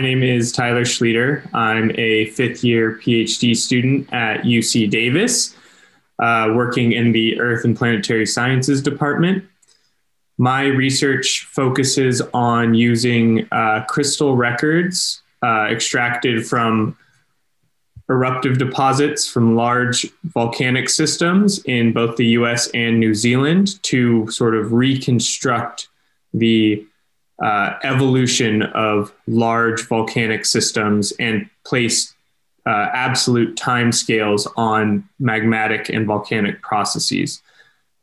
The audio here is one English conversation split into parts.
My name is Tyler Schlieder. I'm a fifth-year PhD student at UC Davis, working in the Earth and Planetary Sciences department. My research focuses on using crystal records extracted from eruptive deposits from large volcanic systems in both the US and New Zealand to sort of reconstruct the evolution of large volcanic systems and place absolute timescales on magmatic and volcanic processes.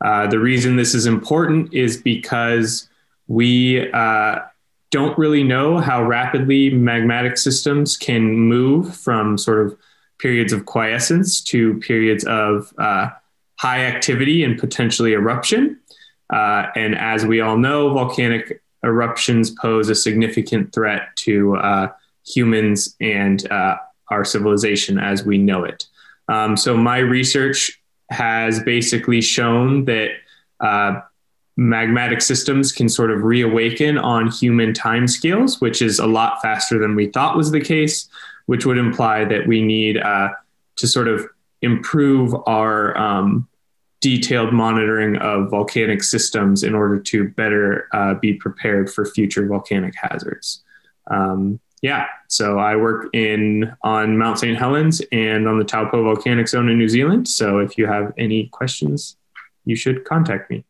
The reason this is important is because we don't really know how rapidly magmatic systems can move from sort of periods of quiescence to periods of high activity and potentially eruption. And as we all know, volcanic eruptions pose a significant threat to humans and our civilization as we know it. So my research has basically shown that magmatic systems can sort of reawaken on human timescales, which is a lot faster than we thought was the case, which would imply that we need to sort of improve our detailed monitoring of volcanic systems in order to better be prepared for future volcanic hazards. So I work on Mount St. Helens and on the Taupo Volcanic Zone in New Zealand. So if you have any questions, you should contact me.